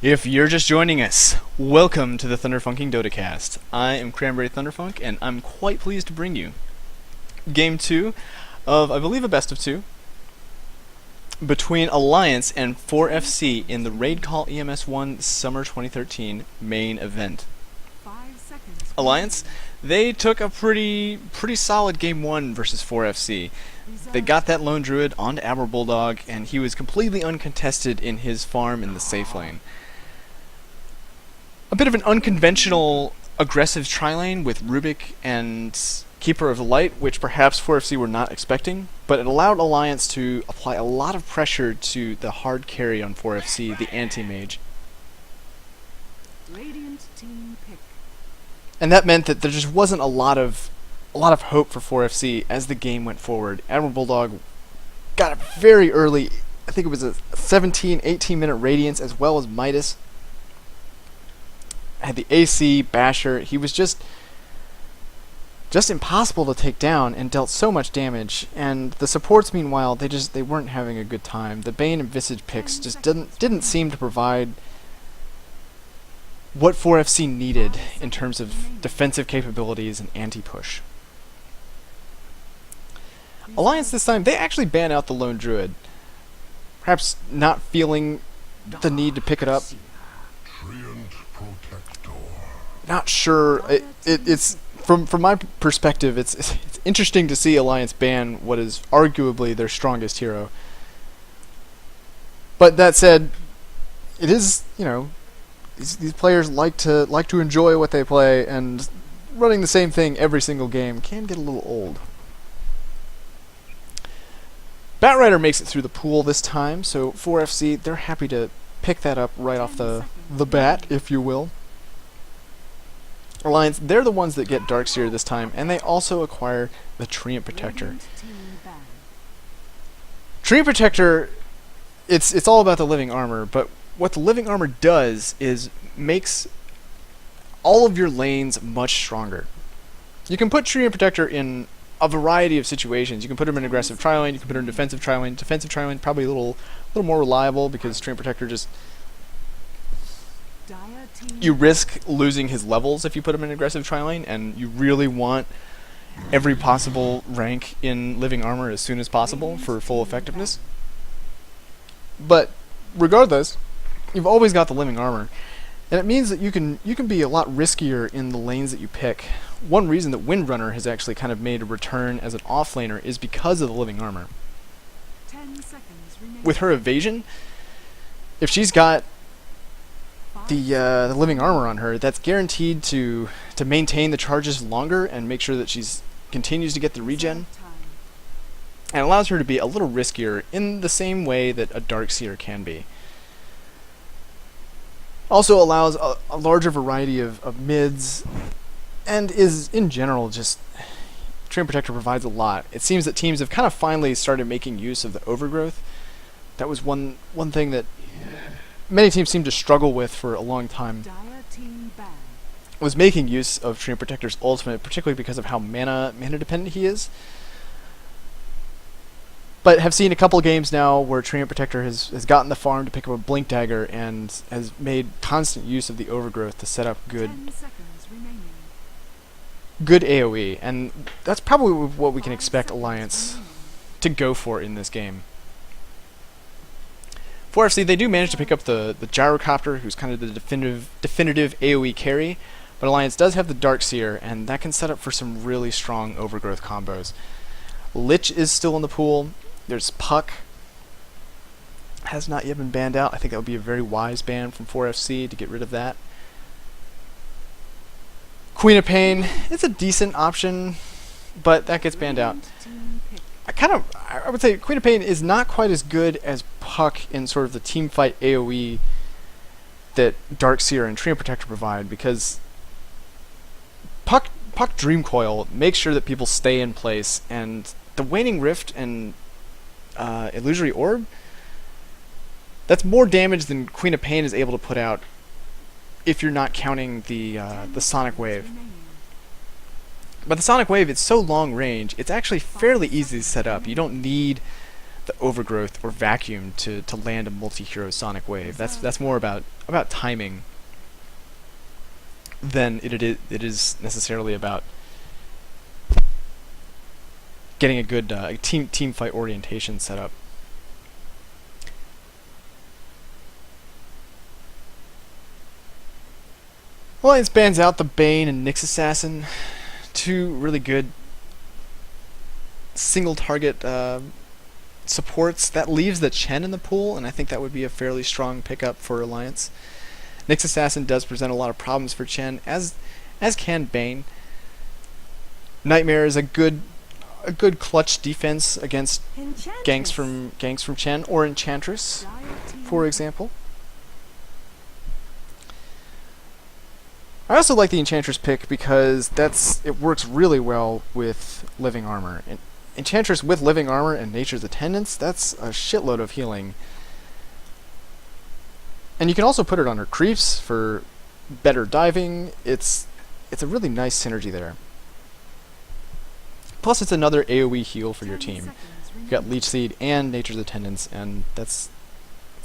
If you're just joining us, welcome to the Thunderfunking Dotacast. I am Cranberry Thunderfunk, and I'm quite pleased to bring you Game 2 of, I believe, a best of 2 between Alliance and 4FC in the RaidCall EMS 1 Summer 2013 main event. Alliance, they took a pretty solid Game 1 versus 4FC. They got that lone druid onto Admiral Bulldog, and he was completely uncontested in his farm in the safe lane. A bit of an unconventional aggressive tri-lane with Rubik and Keeper of the Light, which perhaps 4FC were not expecting, but it allowed Alliance to apply a lot of pressure to the hard carry on 4FC, the anti-mage. And that meant that there just wasn't a lot of hope for 4FC as the game went forward. Admiral Bulldog got it very early. I think it was a 17, 18 minute Radiance as well as Midas. Had the AC, Basher. He was just impossible to take down and dealt so much damage. And the supports, meanwhile, they weren't having a good time. The Bane and Visage picks just didn't seem to provide what 4FC needed in terms of defensive capabilities and anti-push. Alliance this time, they actually ban out the lone druid. Perhaps not feeling the need to pick it up. Not sure. It's from my perspective, it's interesting to see Alliance ban what is arguably their strongest hero. But that said, it is, you know, these players like to enjoy what they play, and running the same thing every single game can get a little old. Batrider makes it through the pool this time, so 4FC, they're happy to pick that up right off the bat, if you will. Alliance, they're the ones that get Darkseer this time, and they also acquire the Treant Protector. Treant Protector, it's all about the living armor, but what the living armor does is makes all of your lanes much stronger. You can put Treant Protector in a variety of situations. You can put him in aggressive tri-lane, you can put him in defensive tri-lane. Defensive tri-lane probably a little more reliable because Treant Protector just... You risk losing his levels if you put him in aggressive tri-lane, and you really want every possible rank in living armor as soon as possible for full effectiveness. But regardless, you've always got the living armor, and it means that you can be a lot riskier in the lanes that you pick. One reason that Windrunner has actually kind of made a return as an offlaner is because of the living armor. With her evasion, if she's got the living armor on her, that's guaranteed to maintain the charges longer and make sure that she's continues to get the regen, and allows her to be a little riskier in the same way that a Darkseer can be. Also allows a larger variety of mids, and is in general just... Treant Protector provides a lot. It seems that teams have kind of finally started making use of the overgrowth. That was one thing that many teams seem to struggle with for a long time, was making use of Treant Protector's ultimate, particularly because of how mana dependent he is. But have seen a couple games now where Treant Protector has gotten the farm to pick up a Blink Dagger and has made constant use of the overgrowth to set up good AoE, and that's probably what we can expect Alliance to go for in this game. 4FC, they do manage to pick up the Gyrocopter, who's kind of the definitive AoE carry, but Alliance does have the Darkseer, and that can set up for some really strong overgrowth combos. Lich is still in the pool. There's Puck. Has not yet been banned out. I think that would be a very wise ban from 4FC to get rid of that. Queen of Pain, it's a decent option, but that gets banned out. I would say Queen of Pain is not quite as good as Puck in sort of the team fight AoE that Darkseer and Treant Protector provide, because Puck Dream Coil makes sure that people stay in place, and the Waning Rift and Illusory Orb, that's more damage than Queen of Pain is able to put out if you're not counting the Sonic Wave. But the Sonic Wave, it's so long range, it's actually fairly easy to set up. You don't need the overgrowth or vacuum to land a multi-hero sonic wave. That's more about timing than it is necessarily about getting a good team fight orientation set up. Alliance bans out the Bane and Nyx Assassin, two really good single target supports. That leaves the Chen in the pool, and I think that would be a fairly strong pickup for Alliance. Nyx Assassin does present a lot of problems for Chen, as can Bane. Nightmare is a good clutch defense against ganks from Chen or Enchantress, for example. I also like the Enchantress pick because it works really well with Living Armor. Enchantress with Living Armor and Nature's Attendants, that's a shitload of healing. And you can also put it on her creeps for better diving. It's a really nice synergy there. Plus it's another AoE heal for your team. You've got Leech Seed and Nature's Attendants, and it's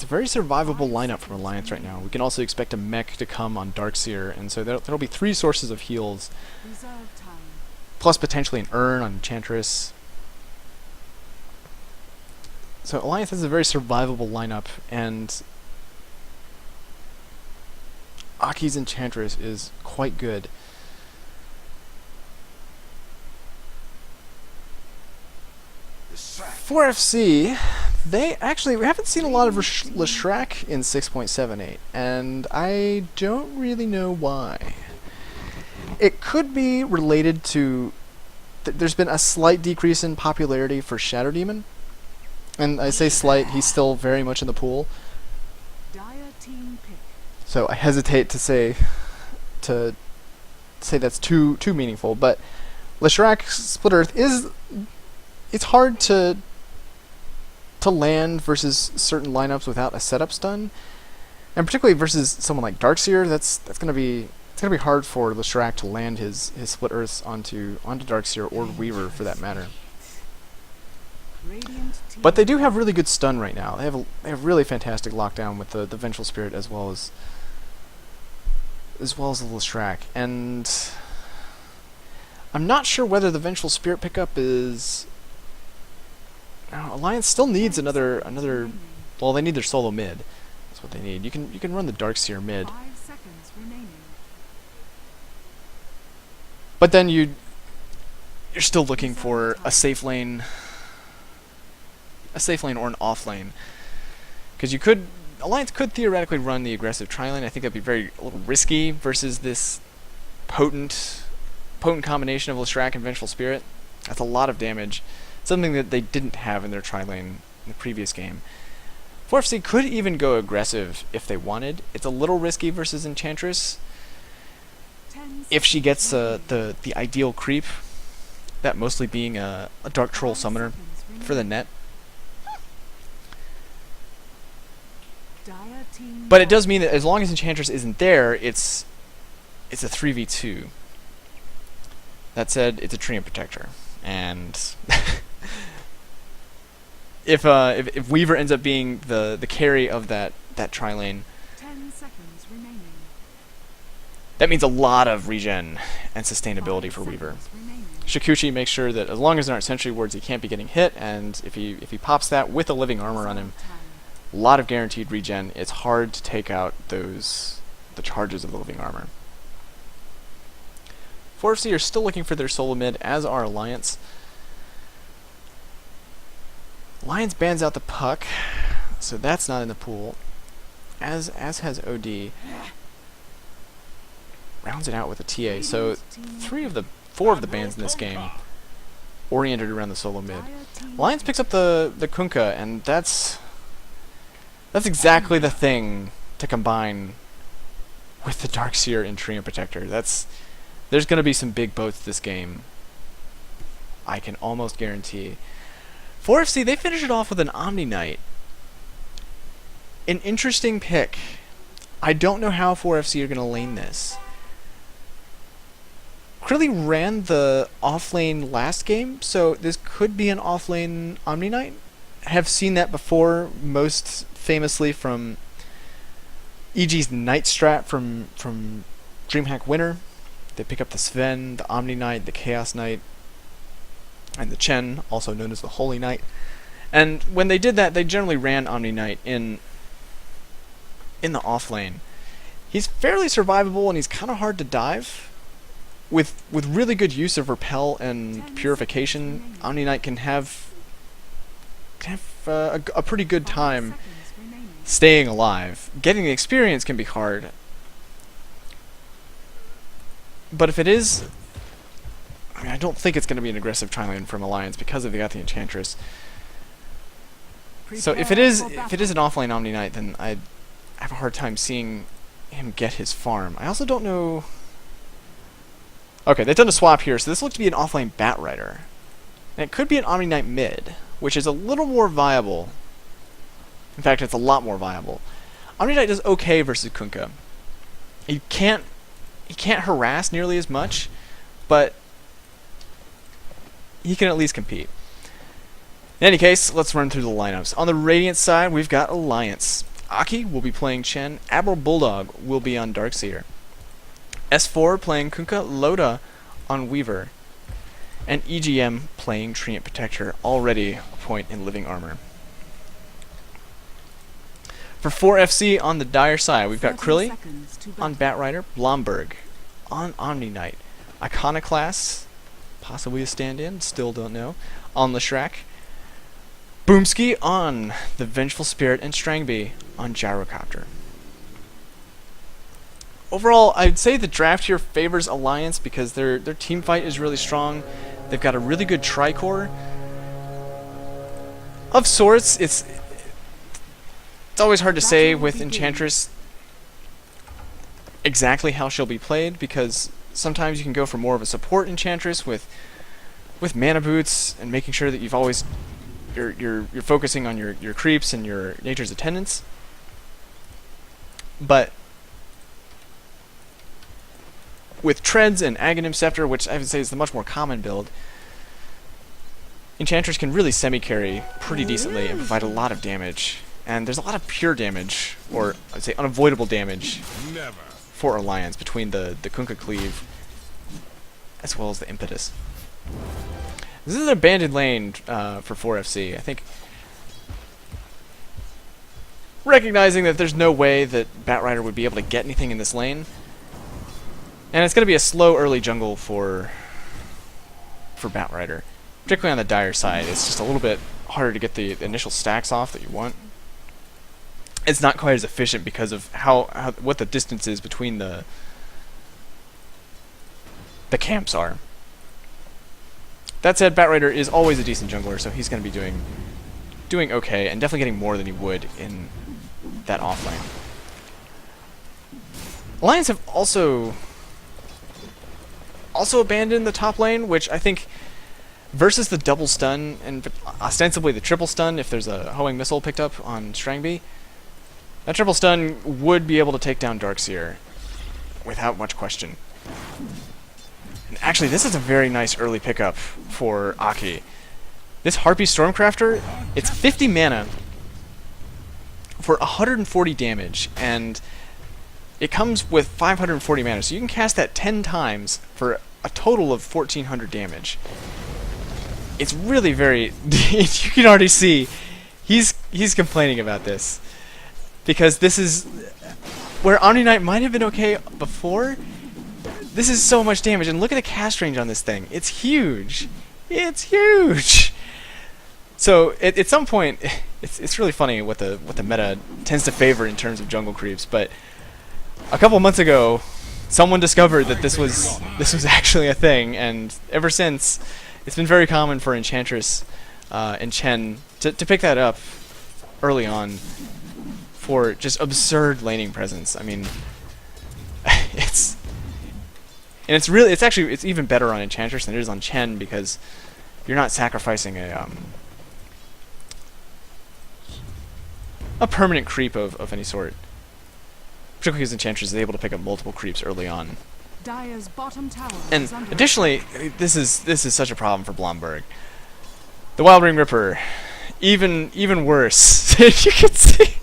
a very survivable lineup from Alliance right now. We can also expect a mech to come on Darkseer, and so there'll be 3 sources of heals. Plus potentially an Urn on Enchantress. So Alliance has a very survivable lineup, and Akke's Enchantress is quite good. 4FC, we haven't seen a lot of Leshrac in 6.78, and I don't really know why. It could be related to there's been a slight decrease in popularity for Shadow Demon, and I say slight, he's still very much in the pool. So I hesitate to say that's too meaningful, but Leshrac Split Earth it's hard to land versus certain lineups without a setup stun, and particularly versus someone like Darkseer. It's gonna be hard for Leshrac to land his Split Earths onto Darkseer or Weaver for that matter. But they do have really good stun right now. They have really fantastic lockdown with the Vengeful Spirit as well as the Leshrac, and I'm not sure whether the Vengeful Spirit pickup is. Alliance still needs another. Well, they need their solo mid. That's what they need. You can run the Darkseer mid. But then you're still looking for a safe lane or an off lane, because Alliance could theoretically run the aggressive tri-lane. I think that'd be a little risky versus this potent combination of Leshrac and Vengeful Spirit. That's a lot of damage. Something that they didn't have in their tri-lane in the previous game. 4FC could even go aggressive if they wanted. It's a little risky versus Enchantress. If she gets the ideal creep, that mostly being a Dark Troll Summoner for the net. But it does mean that as long as Enchantress isn't there, it's a 3v2. That said, it's a Treant Protector, and if Weaver ends up being the carry of that tri-lane, that means a lot of regen and sustainability for Weaver. Shikuchi makes sure that as long as there aren't sentry wards, he can't be getting hit, and if he pops that with a living armor on him, a lot of guaranteed regen. It's hard to take out the charges of the living armor. 4FC are still looking for their solo mid, as are Alliance. Alliance bans out the Puck, so that's not in the pool. As has OD. Rounds it out with a TA. So 4 of the bans in this game oriented around the solo mid. Alliance picks up the Kunkka, and that's exactly the thing to combine with the Darkseer and Treant Protector. There's going to be some big boats this game, I can almost guarantee. 4FC, they finish it off with an Omni Knight. An interesting pick. I don't know how 4FC are going to lane this. Chrillee ran the offlane last game, so this could be an offlane Omni Knight. have seen that before, most famously from EG's Knight strat from DreamHack Winter. They pick up the Sven, the Omni Knight, the Chaos Knight, and the Chen, also known as the Holy Knight. And when they did that, they generally ran Omni Knight in the off lane. He's fairly survivable and he's kind of hard to dive. With really good use of repel and purification, Omni Knight can have a pretty good time staying alive. Getting the experience can be hard, but if it is, I mean, I don't think it's going to be an aggressive tri-lane from Alliance because they've got the Enchantress. So if it is an offlane Omni Knight, then I have a hard time seeing him get his farm. I also don't know. Okay, they've done a swap here, so this looks to be an offlane Bat Rider. And it could be an Omni Knight mid, which is a little more viable. In fact, it's a lot more viable. Omni Knight does okay versus Kunkka. He can't harass nearly as much, but he can at least compete. In any case, let's run through the lineups. On the Radiant side, we've got Alliance. Akke will be playing Chen. Admiral Bulldog will be on Darkseer. S4 playing Kunkka. Loda on Weaver. And EGM playing Treant Protector, already a point in living armor. For 4FC on the Dire side, we've got chrillee on Bat Rider. Blomberg on Omni Knight. Iconoclast, possibly a stand-in, still don't know, on Leshrac. Boomski on the Vengeful Spirit, and Strangby on Gyrocopter. Overall, I'd say the draft here favors Alliance because their team fight is really strong. They've got a really good Tricore. Of sorts, it's always hard to say with Enchantress exactly how she'll be played, because sometimes you can go for more of a support Enchantress with mana boots and making sure that you're focusing on your creeps and your Nature's Attendants. But with Treads and Aghanim Scepter, which I would say is the much more common build, Enchantress can really semi-carry pretty decently and provide a lot of damage. And there's a lot of pure damage, or I'd say unavoidable damage, for Alliance between the Kunkka Cleave as well as the Impetus. This is an abandoned lane for 4FC. I think recognizing that there's no way that Bat Rider would be able to get anything in this lane, and it's going to be a slow early jungle for Bat Rider, particularly on the Dire side. It's just a little bit harder to get the initial stacks off that you want. It's not quite as efficient because of what the distance is between the camps are. That said, Bat Rider is always a decent jungler, so he's going to be doing okay, and definitely getting more than he would in that offlane. Alliance have also abandoned the top lane, which I think versus the double stun and ostensibly the triple stun, if there's a hoeing missile picked up on Strangby, that triple stun would be able to take down Darkseer without much question. And actually, this is a very nice early pickup for Akke. This Harpy Stormcrafter, it's 50 mana for 140 damage, and it comes with 540 mana, so you can cast that 10 times for a total of 1400 damage. It's really very... you can already see he's complaining about this, because this is where Omni Knight might have been okay before. This is so much damage, and look at the cast range on this thing. It's huge. It's huge. So at some point, it's really funny what the meta tends to favor in terms of jungle creeps. But a couple months ago, someone discovered that this was actually a thing, and ever since, it's been very common for Enchantress and Chen to pick that up early on for just absurd laning presence. I mean, it's even better on Enchantress than it is on Chen, because you're not sacrificing a permanent creep of any sort. Particularly because Enchantress is able to pick up multiple creeps early on. Dire's bottom tower and additionally, this is such a problem for Blomberg. The Wild Ring Ripper even worse. You can see.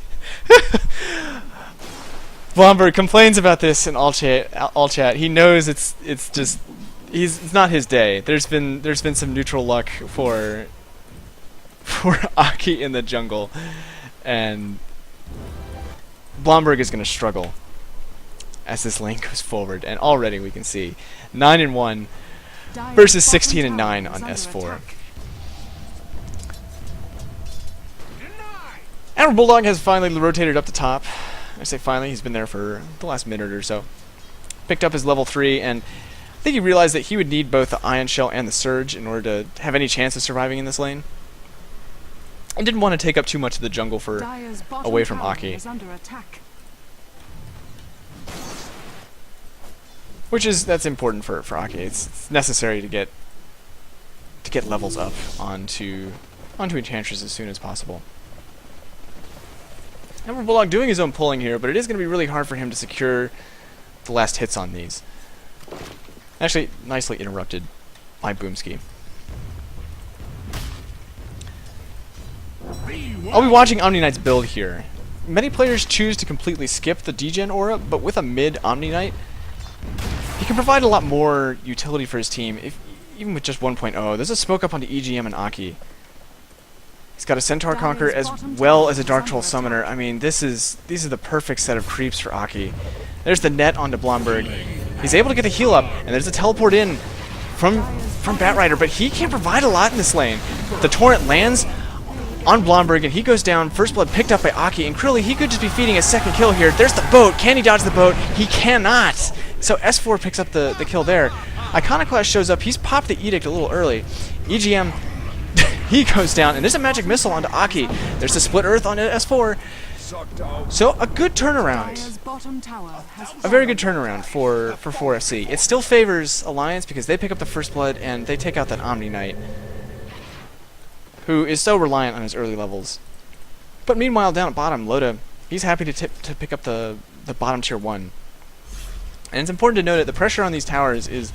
Blomberg complains about this in all chat. He knows it's just it's not his day. There's been some neutral luck for Akke in the jungle, and Blomberg is going to struggle as this lane goes forward. And already we can see 9-1 versus 16-9 on S4. And Bulldog has finally rotated up the top. I say finally, he's been there for the last minute or so. Picked up his level 3, and I think he realized that he would need both the Ion Shell and the Surge in order to have any chance of surviving in this lane. And didn't want to take up too much of the jungle for away from Akke. That's important for Akke. It's necessary to get levels up onto Enchantress as soon as possible. And Bulldog doing his own pulling here, but it is going to be really hard for him to secure the last hits on these. Actually, nicely interrupted by Boomski. I'll be watching Omni Knight's build here. Many players choose to completely skip the degen aura, but with a mid Omni Knight, he can provide a lot more utility for his team, even with just 1.0. There's a smoke up onto EGM and Akke. He's got a Centaur Conqueror as well as a Dark Troll Summoner. I mean, these are the perfect set of creeps for Akke. There's the net onto Blomberg. He's able to get the heal up, and there's a teleport in from Batrider, but he can't provide a lot in this lane. The Torrent lands on Blomberg, and he goes down. First blood picked up by Akke, and chrillee, he could just be feeding his second kill here. There's the boat. Can he dodge the boat? He cannot. So S4 picks up the kill there. Iconoclast shows up. He's popped the Edict a little early. EGM, he goes down, and there's a magic missile onto Akke. There's a split earth on S4. So a good turnaround. A very good turnaround for 4FC. It still favors Alliance because they pick up the first blood and they take out that Omni Knight, who is so reliant on his early levels. But meanwhile, down at bottom, Loda, he's happy to pick up the bottom tier 1. And it's important to note that the pressure on these towers is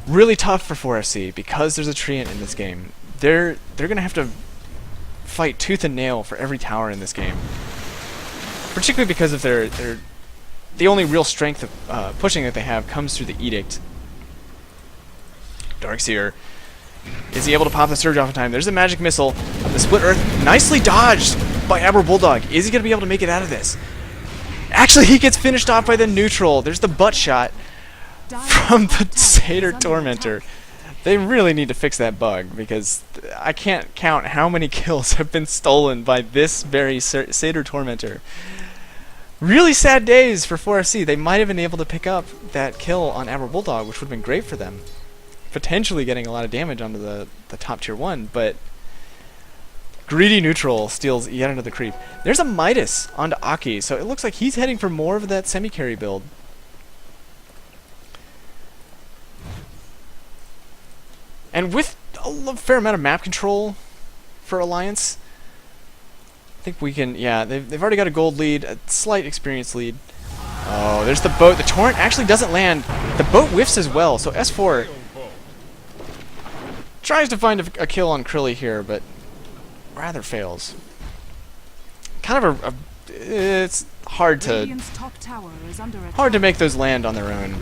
really tough for 4FC because there's a Treant in this game. They're gonna have to fight tooth and nail for every tower in this game, particularly because of the only real strength of pushing that they have comes through the Edict. Darkseer, is he able to pop the Surge off in time? There's a magic missile of the split earth, nicely dodged by Admiral Bulldog. Is he gonna be able to make it out of this? Actually, he gets finished off by the neutral. There's the butt shot from the Satyr Tormentor. They really need to fix that bug because I can't count how many kills have been stolen by this very Satyr Tormentor. Really sad days for 4FC. They might have been able to pick up that kill on Admiral Bulldog, which would have been great for them. Potentially getting a lot of damage onto the top tier 1, but greedy neutral steals yet another creep. There's a Midas onto Akke, so it looks like he's heading for more of that semi-carry build. And with a fair amount of map control for Alliance, I think we can, yeah, they've already got a gold lead, a slight experience lead. Oh, there's the boat. The Torrent actually doesn't land. The boat whiffs as well, so S4 tries to find a kill on chrillee here, but rather fails. Kind of it's hard to make those land on their own.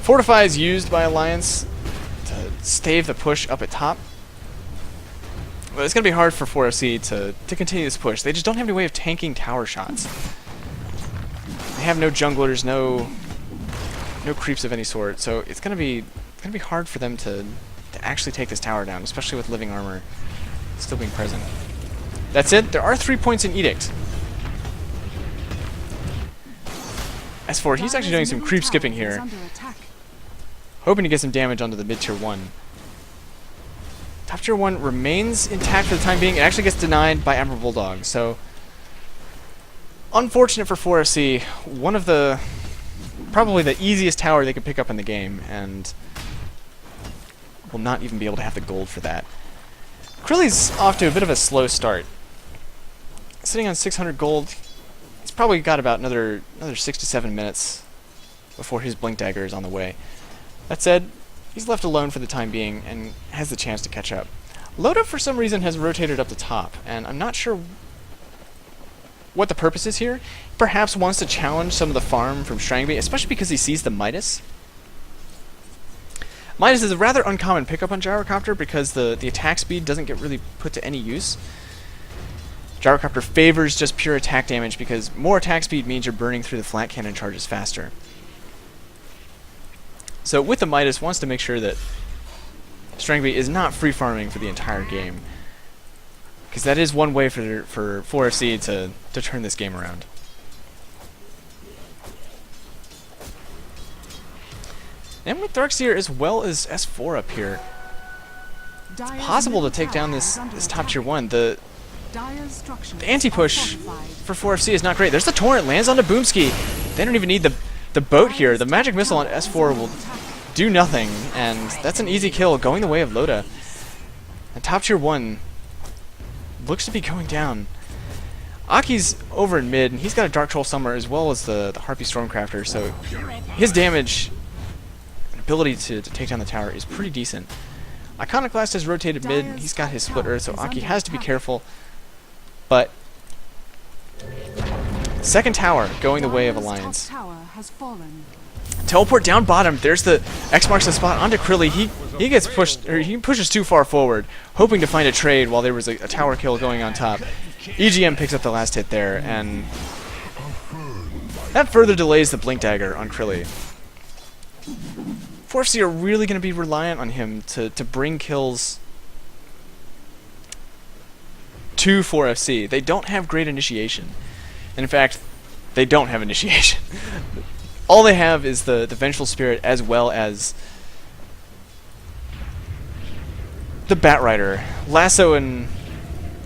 Fortify is used by Alliance to stave the push up at top. But it's going to be hard for 4FC to continue this push. They just don't have any way of tanking tower shots. They have no junglers, no creeps of any sort, so it's going to be hard for them to actually take this tower down, especially with living armor still being present. That's it. There are 3 points in Edict. S4, he's actually doing some creep skipping here, hoping to get some damage onto the mid tier 1. Top tier 1 remains intact for the time being. It actually gets denied by Admiral Bulldog, so unfortunate for 4FC. One of the probably the easiest tower they could pick up in the game, and will not even be able to have the gold for that. Chrillee's off to a bit of a slow start. Sitting on 600 gold. He's probably got about another 6 to 7 minutes before his Blink Dagger is on the way. That said, He's left alone for the time being and has the chance to catch up. Loda, for some reason, has rotated up the top, and I'm not sure what the purpose is here. Perhaps wants to challenge some of the farm from Cranberry, especially because he sees the Midas. Midas is a rather uncommon pickup on Gyrocopter because the attack speed doesn't get really put to any use. Gyrocopter favors just pure attack damage because more attack speed means you're burning through the flat cannon charges faster. So with the Midas, wants to make sure that Cranberry is not free farming for the entire game, because that is one way for 4FC to turn this game around. And with Darkseer as well as S4 up here, it's possible to take down this top tier 1. The anti-push for 4FC is not great. There's the Torrent, lands onto Boomski. They don't even need the boat here. The magic missile on S4 will do nothing, and that's an easy kill going the way of Loda. And top tier 1 looks to be going down. Akke's over in mid, and he's got a Dark Troll Summer as well as the Harpy Stormcrafter, so his damage and ability to take down the tower is pretty decent. Iconoclast has rotated mid, he's got his Split Earth, so Akke has to be careful. But second tower going the way of Alliance. Teleport down bottom. There's the X marks the spot onto Chrillee. He gets pushed, or he pushes too far forward, hoping to find a trade while there was a tower kill going on top. EGM picks up the last hit there, and that further delays the Blink Dagger on Chrillee. 4FC are really going to be reliant on him to bring kills to 4FC. They don't have great initiation. And in fact, they don't have initiation. All they have is the Vengeful Spirit as well as the Batrider. Lasso and...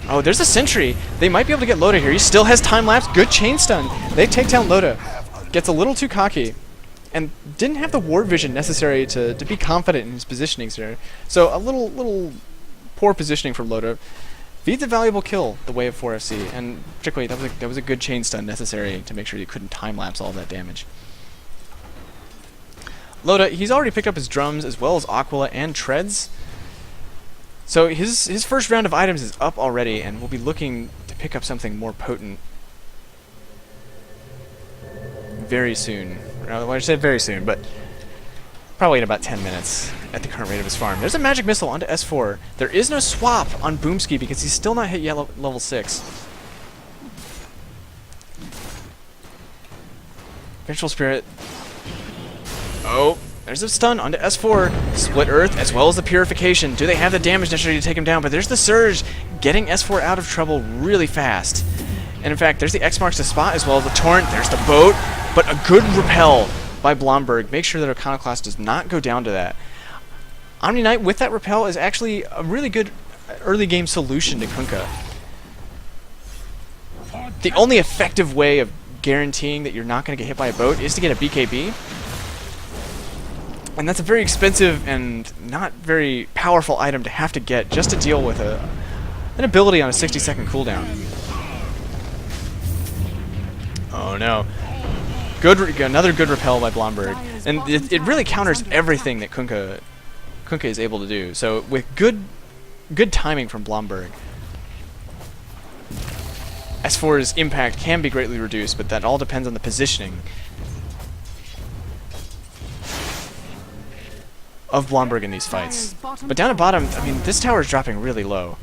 oh, there's a Sentry. They might be able to get Loda here. He still has time lapse. Good chain stun. They take down Loda. Gets a little too cocky. And didn't have the ward vision necessary to be confident in his positionings here. So a little poor positioning from Loda. Feeds a valuable kill the way of 4FC. And particularly, that was a good chain stun necessary to make sure you couldn't time lapse all that damage. Loda, he's already picked up his drums as well as Aquila and Treads. So his first round of items is up already, and we'll be looking to pick up something more potent very soon. Well, I said very soon, but probably in about 10 minutes at the current rate of his farm. There's a magic missile onto S4. There is no swap on Boomski because he's still not hit yet level 6. Vengeful Spirit. Oh, there's a stun onto S4. Split Earth as well as the Purification. Do they have the damage necessary to take him down? But there's the Surge getting S4 out of trouble really fast. And in fact, there's the X marks the spot as well as the Torrent. There's the boat. But a good repel by Blomberg. Make sure that Iconoclast does not go down to that. Omni Knight with that repel is actually a really good early game solution to Kunkka. The only effective way of guaranteeing that you're not going to get hit by a boat is to get a BKB. And that's a very expensive and not very powerful item to have to get just to deal with an ability on a 60-second cooldown. Oh no. Another good repel by Blomberg. And it really counters everything that Kunkka is able to do. So with good timing from Blomberg, S4's impact can be greatly reduced, but that all depends on the positioning of Blomberg in these fights. But down at bottom, I mean, this tower is dropping really low.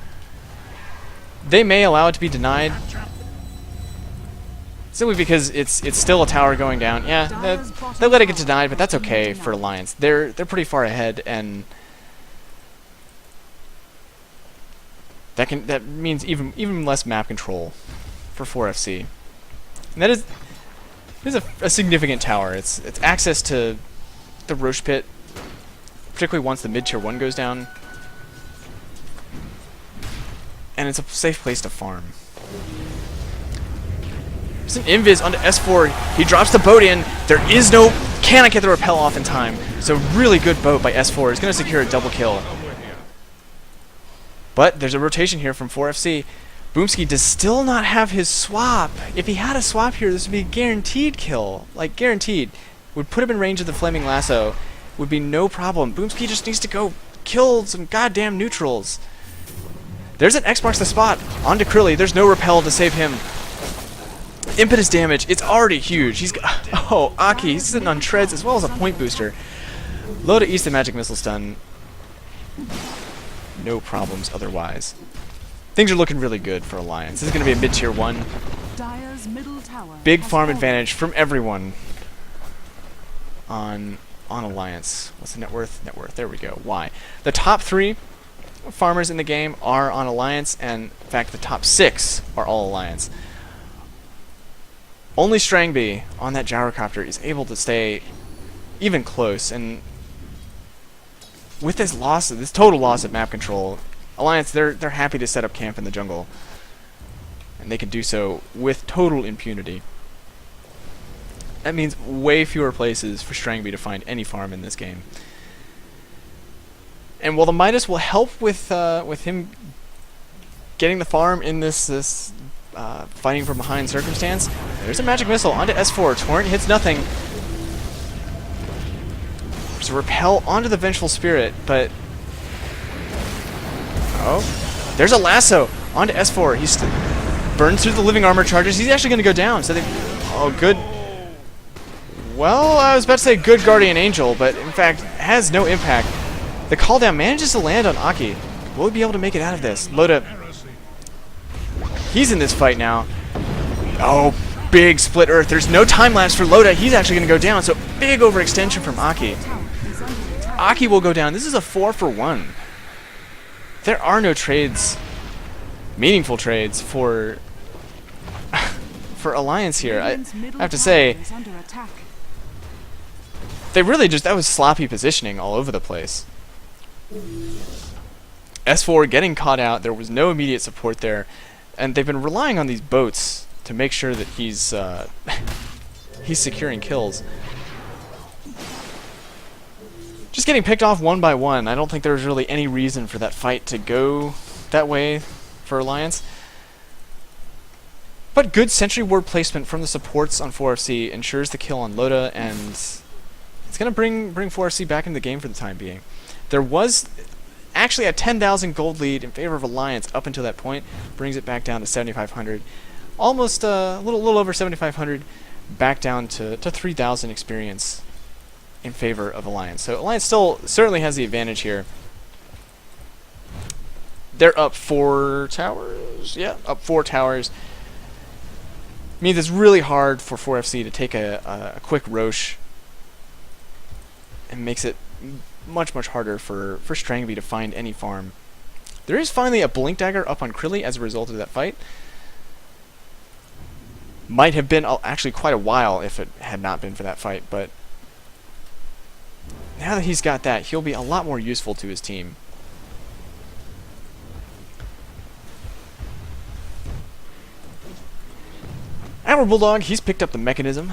They may allow it to be denied simply because it's still a tower going down. Yeah, they let it get denied, but that's okay for Alliance. They're pretty far ahead, and that means even less map control for 4FC. And that is a significant tower. It's access to the Roche Pit, particularly once the mid-tier 1 goes down. And it's a safe place to farm. There's an invis onto S4. He drops the boat in. Cannot get the repel off in time. So really good boat by S4. He's going to secure a double kill. But there's a rotation here from 4FC. Boomski does still not have his swap. If he had a swap here, this would be a guaranteed kill. Like, guaranteed. Would put him in range of the Flaming Lasso. would be no problem. Boomski just needs to go kill some goddamn neutrals. There's an X marks the spot onto chrillee. There's no repel to save him. Impetus damage, it's already huge. He's got, oh, Akke, he's sitting on treads as well as a point booster. Loda eats the magic missile stun. No problems otherwise. Things are looking really good for Alliance. This is going to be a mid-tier 1. Dire's middle tower Big has farm fallen. advantage from everyone on Alliance. What's the net worth? Net worth, there we go. Why? The top 3 farmers in the game are on Alliance, and in fact the top 6 are all Alliance. Only Strangby on that gyrocopter is able to stay even close, and with this loss, this total loss of map control, Alliance, they're happy to set up camp in the jungle, and they can do so with total impunity. That means way fewer places for Strangby to find any farm in this game. And while the Midas will help with him getting the farm in this fighting from behind circumstance, there's a magic missile onto S4. Torrent hits nothing. There's a repel onto the Vengeful Spirit, but oh, there's a lasso onto S4. He's burns through the living armor charges. He's actually going to go down. So they, oh, good. Well, I was about to say good Guardian Angel, but in fact has no impact. The call down manages to land on Akke. Will he be able to make it out of this? Loda, he's in this fight now. Oh, big split earth. There's no time lapse for Loda. He's actually going to go down. So big overextension from Akke. Akke will go down. This is a 4-for-1. There are no trades, meaningful trades for for Alliance here. I have to say, they really just, that was sloppy positioning all over the place. S4 getting caught out. There was no immediate support there, and they've been relying on these boats to make sure that he's he's securing kills. Just getting picked off one by one. I don't think there was really any reason for that fight to go that way for Alliance. But good sentry ward placement from the supports on 4FC ensures the kill on Loda, and it's going to bring 4FC back into the game for the time being. There was actually a 10,000 gold lead in favor of Alliance up until that point. Brings it back down to 7,500. Almost a little over 7,500. Back down to 3,000 experience in favor of Alliance. So Alliance still certainly has the advantage here. They're up 4 towers. Yeah, up 4 towers. Means it's really hard for 4FC to take a quick Roche, and makes it much harder for Strangby to find any farm. There is finally a Blink Dagger up on chrillee as a result of that fight. Might have been actually quite a while if it had not been for that fight, but now that he's got that, he'll be a lot more useful to his team. Our Bulldog, he's picked up the mechanism.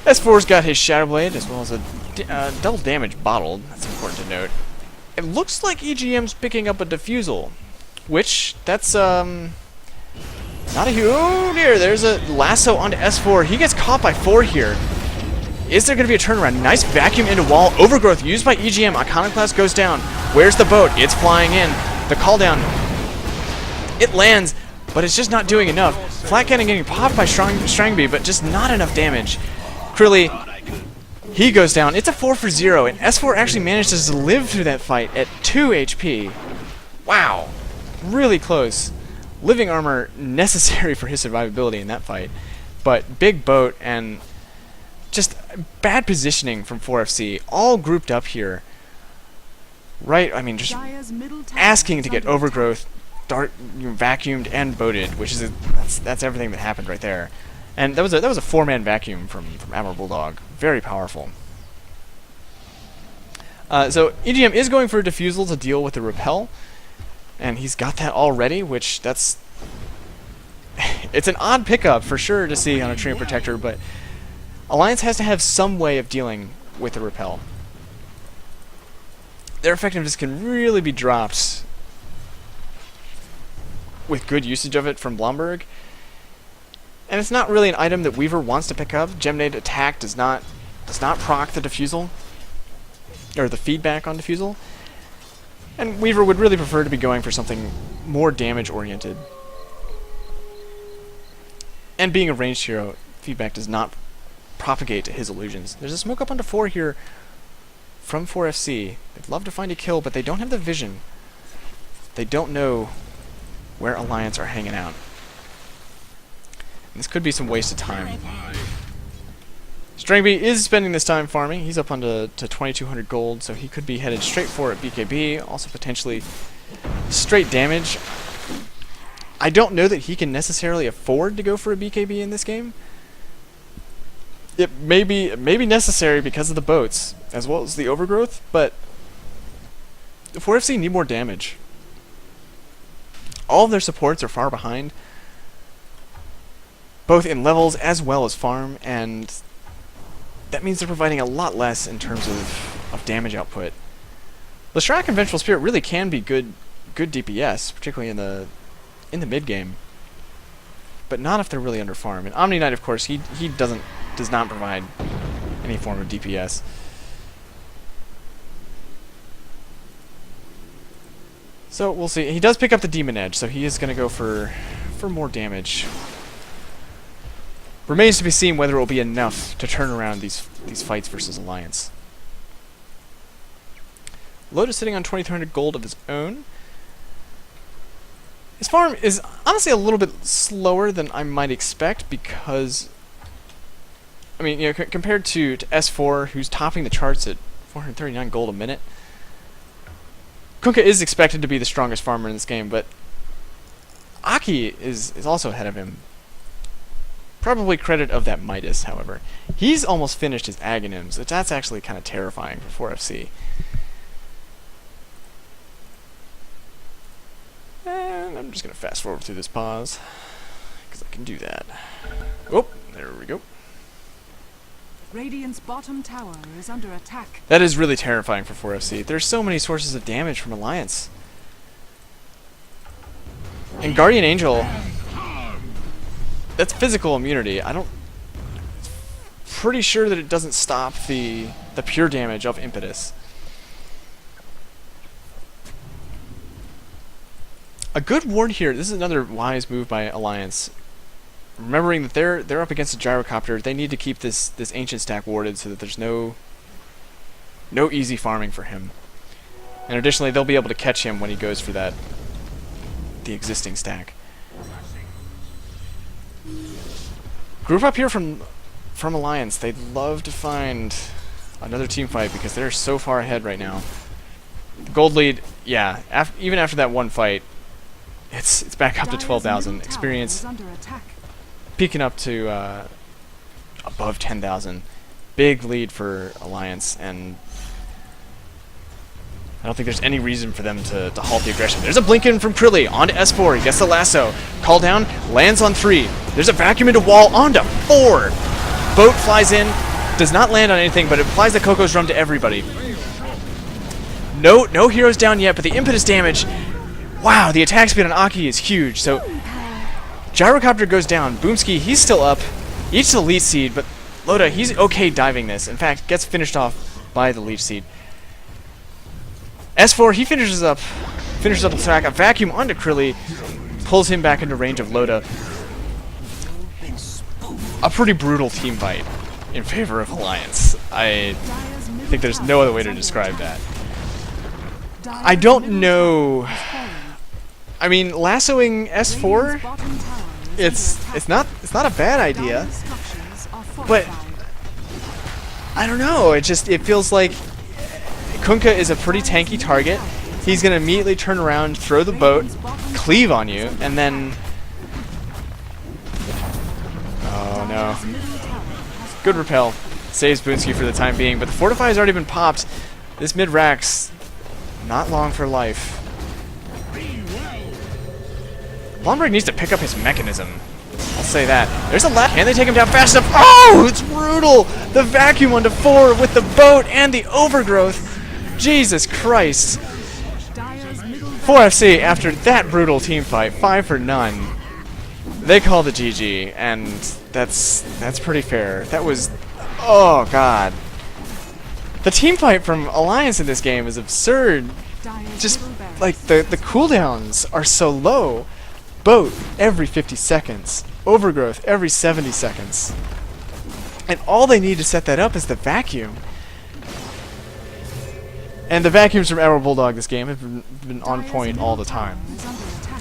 S4's got his Shadow Blade as well as a double damage bottled. That's important to note. It looks like EGM's picking up a defusal, which that's not a huge. Oh dear! There's a lasso onto S4. He gets caught by 4 here. Is there going to be a turnaround? Nice vacuum into wall. Overgrowth used by EGM. Iconoclast goes down. Where's the boat? It's flying in. The call down. It lands, but it's just not doing enough. Flat cannon getting popped by Strangby, but just not enough damage. chrillee, he goes down. It's a 4-for-0, and S4 actually manages to live through that fight at 2 HP. Wow. Really close. Living armor necessary for his survivability in that fight. But big boat and just bad positioning from 4FC, all grouped up here. Right, I mean, just asking to get overgrowth, vacuumed and boated, which is that's everything that happened right there. And that was a 4-man vacuum from Admiral Bulldog, very powerful. So EGM is going for a defusal to deal with the repel, and he's got that already, which that's it's an odd pickup for sure to see on a Treant Protector, but Alliance has to have some way of dealing with the repel. Their effectiveness can really be dropped with good usage of it from Blomberg And it's not really an item that Weaver wants to pick up. Geminate attack does not proc the defusal, or the feedback on defusal. And Weaver would really prefer to be going for something more damage oriented. And being a ranged hero, feedback does not propagate to his illusions. There's a smoke up onto 4 here from 4FC. They'd love to find a kill, but they don't have the vision. They don't know where Alliance are hanging out. And this could be some wasted time. Stringby is spending this time farming. He's up onto 2,200 gold, so he could be headed straight for it BKB. Also potentially straight damage. I don't know that he can necessarily afford to go for a BKB in this game. It may be necessary because of the boats, as well as the overgrowth, but the 4FC need more damage. All of their supports are far behind, both in levels as well as farm, and that means they're providing a lot less in terms of damage output. Leshrac and Vengeful Spirit really can be good DPS, particularly in the mid game, but not if they're really under farm. And Omni Knight, of course, he does not provide any form of DPS. So we'll see. He does pick up the Demon Edge, so he is going to go for more damage. Remains to be seen whether it will be enough to turn around these fights versus Alliance. Loda sitting on 2,300 gold of his own. His farm is honestly a little bit slower than I might expect because, I mean, you know, compared to S4, who's topping the charts at 439 gold a minute, Kunkka is expected to be the strongest farmer in this game, but Akke is also ahead of him. Probably credit of that Midas, however. He's almost finished his Aghanims, which that's actually kind of terrifying for 4FC. And I'm just going to fast forward through this pause, because I can do that. Oh, there we go. Radiant's bottom tower is under attack. That is really terrifying for 4FC. There's so many sources of damage from Alliance. And Guardian Angel, that's physical immunity. Pretty sure that it doesn't stop the pure damage of Impetus. A good ward here. This is another wise move by Alliance. Remembering that they're up against a gyrocopter, they need to keep this ancient stack warded so that there's no easy farming for him. And additionally, they'll be able to catch him when he goes for the existing stack. Group up here from Alliance. They'd love to find another team fight because they're so far ahead right now. The gold lead, yeah. Even after that one fight, it's back up to 12,000 experience. Peaking up to above 10,000. Big lead for Alliance, and I don't think there's any reason for them to halt the aggression. There's a blink in from Chrillee onto S4. He gets the lasso. Call down, lands on 3. There's a vacuum into wall onto 4. Boat flies in, does not land on anything, but it applies the Coco's Drum to everybody. No heroes down yet, but the impetus damage. Wow, the attack speed on Akke is huge. So Gyrocopter goes down. Boomski, he's still up. Eats the Leech Seed, but Loda, he's okay diving this. In fact, gets finished off by the Leech Seed. S4, he finishes up the track. A vacuum onto Chrillee, pulls him back into range of Loda. A pretty brutal team fight in favor of Alliance. I think there's no other way to describe that. I don't know. I mean, lassoing S4, it's not a bad idea, but I don't know. It feels like Kunkka is a pretty tanky target. He's gonna immediately turn around, throw the boat, cleave on you, and then oh no. Good repel. Saves Boonsky for the time being, but the Fortify has already been popped. This mid-rack's not long for life. Blomberg needs to pick up his mechanism. I'll say that. There's a left. Can they take him down fast enough? Oh, it's brutal! The vacuum onto 4 with the boat and the overgrowth. Jesus Christ. 4FC, after that brutal team fight, 5 for none. they called it GG, and that's pretty fair. That was, oh god. The team fight from Alliance in this game is absurd. Just like the cooldowns are so low. Boat every 50 seconds, overgrowth every 70 seconds. And all they need to set that up is the vacuum. And the vacuums from Admiral Bulldog this game have been on point all the time.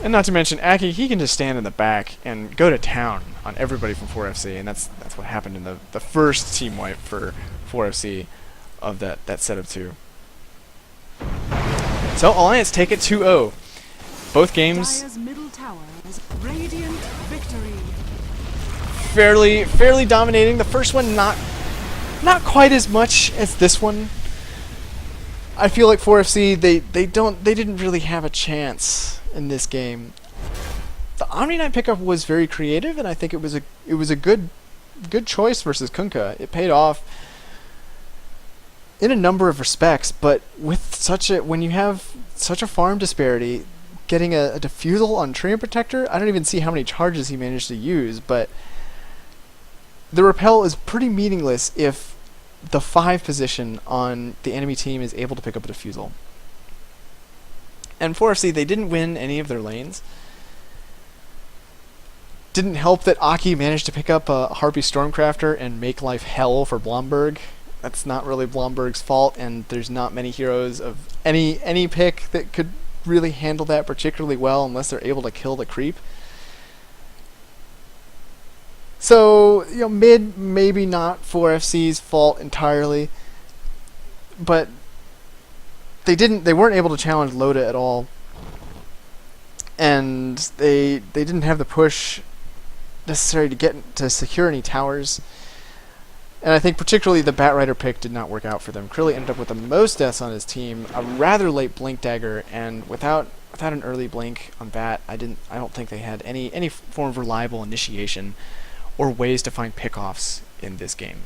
And not to mention, Akke, he can just stand in the back and go to town on everybody from 4FC, and that's what happened in the first team wipe for 4FC of that set of 2. So Alliance take it 2-0. Both games Dire's middle tower is radiant victory. fairly dominating. The first one not quite as much as this one. I feel like 4FC they didn't really have a chance in this game. The Omni Knight pickup was very creative, and I think it was a good choice versus Kunkka. It paid off in a number of respects, but with when you have such a farm disparity, getting a defusal on Treant Protector, I don't even see how many charges he managed to use, but the repel is pretty meaningless if the 5 position on the enemy team is able to pick up a defusal. And 4FC, they didn't win any of their lanes. Didn't help that Akke managed to pick up a Harpy Stormcrafter and make life hell for Blomberg. That's not really Blomberg's fault, and there's not many heroes of any pick that could really handle that particularly well unless they're able to kill the creep. So, you know, mid, maybe not 4FC's fault entirely, but they weren't able to challenge Loda at all, and they didn't have the push necessary to secure any towers. And I think particularly the Batrider pick did not work out for them. Chrillee ended up with the most deaths on his team, a rather late blink dagger, and without an early blink on Bat, I don't think they had any form of reliable initiation or ways to find pickoffs in this game.